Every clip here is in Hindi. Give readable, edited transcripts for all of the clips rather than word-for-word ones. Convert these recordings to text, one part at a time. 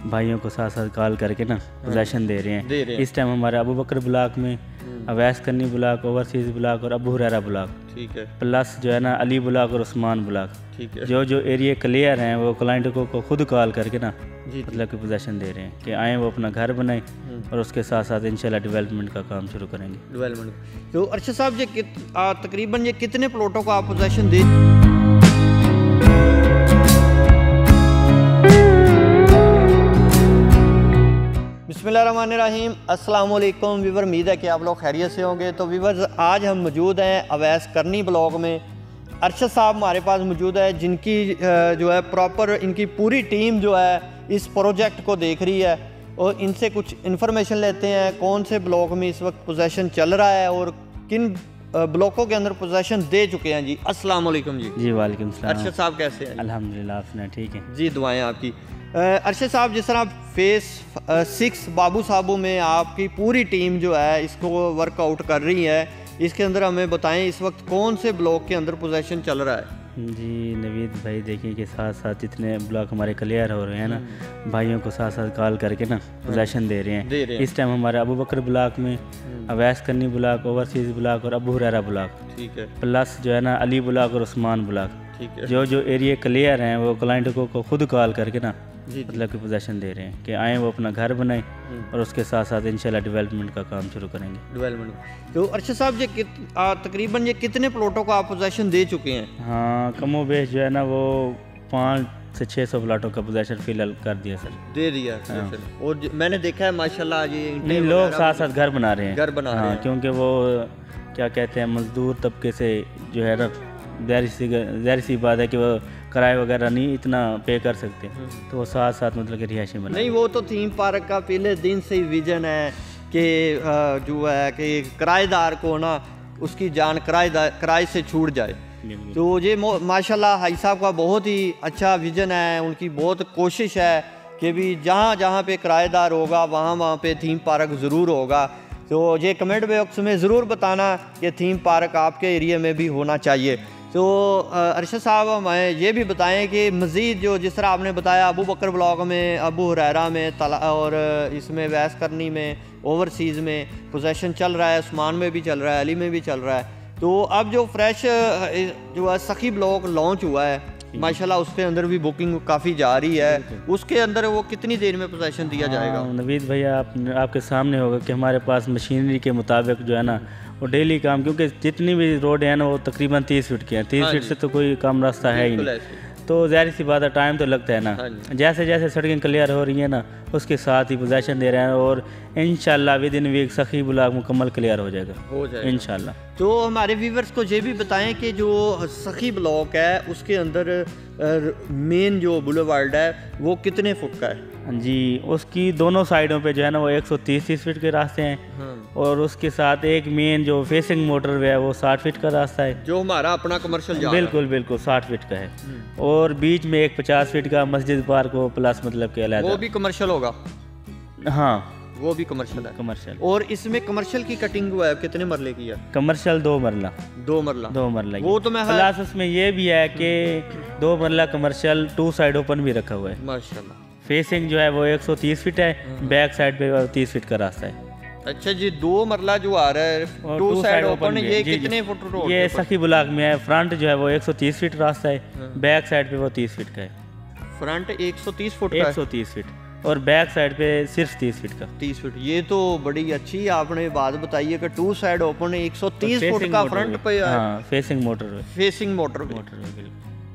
भाइयों को साथ साथ कॉल करके ना पोजेशन दे रहे हैं। इस टाइम हमारे अबू बकर ब्लॉक में, अवैस करनी ब्लॉक, ओवरसीज़ ब्लॉक और अबू हुरैरा ब्लॉक, ठीक है, प्लस जो है ना अली ब्लॉक और उस्मान ब्लॉक, ठीक है। जो एरिया क्लियर हैं वो क्लाइंट को खुद कॉल करके ना मतलब कि पोजेशन दे रहे हैं कि आएँ वो अपना घर बनाएं और उसके साथ साथ इंशाल्लाह डेवलपमेंट का काम शुरू करेंगे। डेवलपमेंट तो अरशद साहब ये तकरीबन ये कितने प्लॉटों को आप पोजेशन दे? बिस्मिल्लाहिर्रहमानिर्रहीम, अस्सलाम वालेकुम वीवर, उम्मीद है कि आप लोग खैरियत से होंगे। तो वीवर आज हम मौजूद हैं अवैस करनी ब्लॉक में। अरशद साहब हमारे पास मौजूद है जिनकी जो है प्रॉपर इनकी पूरी टीम जो है इस प्रोजेक्ट को देख रही है और इनसे कुछ इन्फॉर्मेशन लेते हैं कौन से ब्लॉक में इस वक्त पोजेशन चल रहा है और किन ब्लॉकों के अंदर पोजेशन दे चुके हैं जी। अस्सलाम वालेकुम जी। जी वालेकुम सलाम। अरशद साहब कैसे हैं? अल्हम्दुलिल्लाह, आपने ठीक है जी, दुआएं आपकी। अरशद साहब, जिस तरह फेस 6 बाबू साहबों में आपकी पूरी टीम जो है इसको वर्कआउट कर रही है, इसके अंदर हमें बताएं इस वक्त कौन से ब्लॉक के अंदर पोजेशन चल रहा है? जी नवीद भाई, देखिए कि साथ साथ जितने ब्लॉक हमारे क्लियर हो रहे हैं ना, भाइयों को साथ साथ कॉल करके ना पोजेशन दे रहे हैं। इस टाइम हमारे अबू बकर ब्लॉक में, अवैस करनी ब्लॉक, ओवरसीज़ ब्लॉक और अबू हुरैरा ब्लॉक, ठीक है, प्लस जो है ना अली ब्लॉक और उस्मान ब्लॉक, ठीक है। जो एरिया क्लियर हैं वो क्लाइंट को खुद कॉल करके ना मतलब कि पोजेशन दे रहे हैं कि आएँ वो अपना घर बनाएं और उसके साथ साथ इंशाल्लाह डेवलपमेंट का काम शुरू करेंगे। डेवलपमेंट तो अरशद साहब ये तकरीबन ये कितने प्लॉटों को आप पोजेशन दे चुके हैं? हाँ, कमो बेश जो है ना वो 500 से 600 प्लाटों का पोजेशन फिलहाल कर दिया सर, दे दिया। हाँ। और मैंने देखा है माशाल्लाह ये नहीं लोग साथ साथ घर बना रहे हैं, घर बना रहे हैं, क्योंकि वो क्या कहते हैं मजदूर तबके से जो है ना ज़ाहिर सी बात है कि वो किराए वगैरह नहीं इतना पे कर सकते, तो वो साथ साथ मतलब कि रिहायशी बना नहीं। वो तो थीम पार्क का पहले दिन से ही विजन है कि जो है कि किराएदार को ना उसकी जान किराए से छूट जाए। तो ये माशाल्लाह हाई साहब का बहुत ही अच्छा विजन है, उनकी बहुत कोशिश है कि भी जहाँ जहाँ पे किराएदार होगा वहाँ पे थीम पार्क ज़रूर होगा। तो ये कमेंट बॉक्स में ज़रूर बताना कि थीम पार्क आपके एरिया में भी होना चाहिए। तो अरशद साहब हमें ये भी बताएं कि मज़ीद जो जिस तरह आपने बताया अबू बकर ब्लॉक में, अबू हुरैरा में और इसमें वैस करनी में, ओवरसीज़ में पोजेशन चल रहा है, उस्मान में भी चल रहा है, अली में भी चल रहा है। तो अब जो फ्रेश जो है सखी ब्लॉक लॉन्च हुआ है माशाल्लाह, उसके अंदर भी बुकिंग काफ़ी जा रही है, उसके अंदर वो कितनी देर में पोजेशन दिया जाएगा? नवीद भैया आपके सामने होगा कि हमारे पास मशीनरी के मुताबिक जो है ना वो डेली काम, क्योंकि जितनी भी रोड है ना वो तकरीबन 30 फीट की है, 30 फीट से तो कोई कम रास्ता है ही नहीं, तो ज़ाहिर सी बात है टाइम तो लगता है ना। जैसे जैसे सड़कें क्लियर हो रही हैं ना उसके साथ ही पोजेशन दे रहे हैं और इंशाल्लाह विद इन वीक सखी ब्लॉक मुकम्मल क्लियर हो जाएगा इंशाल्लाह। तो हमारे व्यूवर्स को ये भी बताएं कि जो सखी ब्लॉक है उसके अंदर मेन जो बुलेवार्ड है वो कितने फुट का है? जी, उसकी दोनों साइडों पे जो है ना वो 130 फीट के रास्ते हैं और उसके साथ एक मेन जो फेसिंग मोटरवे है वो 60 फीट का रास्ता है, जो हमारा अपना कमर्शियल बिल्कुल बिल्कुल 60 फीट का है। और बीच में एक 50 फीट का मस्जिद पार्क हो प्लस मतलब के अलग, वो भी कमर्शियल होगा। हाँ, वो भी कमर्शियल है, कमर्शियल। और इसमें कमर्शियल की कटिंग हुआ है कितने मरले की है? कमर्शियल 2 मरला। 2 मरला। वो तो मैं प्लस उसमें ये भी है कि 2 मरला कमर्शियल 2 साइड ओपन भी रखा हुआ है माशाल्लाह। फेसिंग जो है वो 130 फीट है, बैक साइड पे 30 फीट का रास्ता है। अच्छा जी, 2 मरला जो आ रहा है 2 साइड ओपन, ये कितने फुट रोड? ये सखी ब्लॉक में है। फ्रंट जो है वो 130 फीट रास्ता है, बैक साइड पे वो 30 फीट का है। फ्रंट 130 फुट का 130 फीट और बैक साइड पे सिर्फ 30 फीट का। 30 फीट, ये तो बड़ी अच्छी आपने बात बताई है कि 2 साइड ओपन 130 फुट का फ्रंट पे। हाँ, फेसिंग मोटर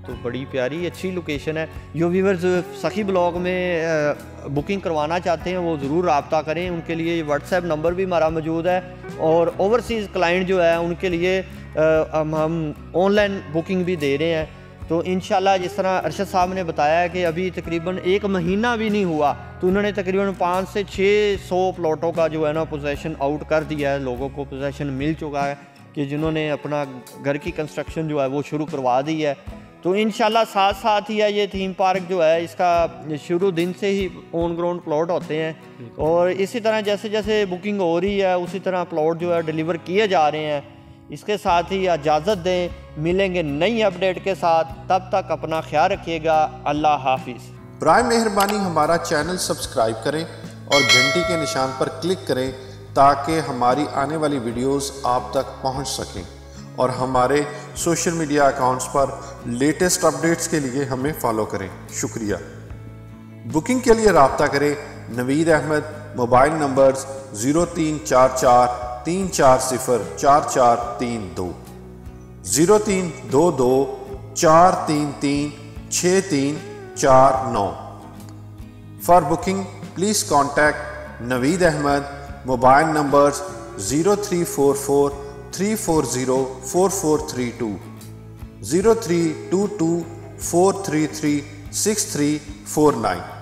तो बड़ी प्यारी अच्छी लोकेशन है। जो व्यूवर्स सखी ब्लॉक में बुकिंग करवाना चाहते हैं वो ज़रूर रब्ता करें, उनके लिए व्हाट्सएप नंबर भी हमारा मौजूद है। और ओवरसीज़ क्लाइंट जो है उनके लिए हम ऑनलाइन बुकिंग भी दे रहे हैं। तो इंशाल्लाह जिस तरह अरशद साहब ने बताया कि अभी तकरीबन 1 महीना भी नहीं हुआ तो उन्होंने तकरीबन 500 से 600 प्लॉटों का जो है ना पोजेशन आउट कर दिया है, लोगों को पोजेशन मिल चुका है कि जिन्होंने अपना घर की कंस्ट्रक्शन जो है वो शुरू करवा दी है। तो इंशाल्लाह साथ साथ ही है ये थीम पार्क जो है इसका शुरू दिन से ही ऑन ग्राउंड प्लॉट होते हैं और इसी तरह जैसे जैसे बुकिंग हो रही है उसी तरह प्लॉट जो है डिलीवर किए जा रहे हैं। इसके साथ ही इजाज़त दें, मिलेंगे नई अपडेट के साथ, तब तक अपना ख्याल रखिएगा। अल्लाह हाफिज़। बराए मेहरबानी हमारा चैनल सब्सक्राइब करें और घंटी के निशान पर क्लिक करें ताकि हमारी आने वाली वीडियोस आप तक पहुंच सकें, और हमारे सोशल मीडिया अकाउंट्स पर लेटेस्ट अपडेट्स के लिए हमें फॉलो करें। शुक्रिया। बुकिंग के लिए रब्ता करें Naveed Ahmed, mobile numbers 0344340442 0322433639। For booking please contact Naveed Ahmed, mobile numbers 0344340432 0322433639।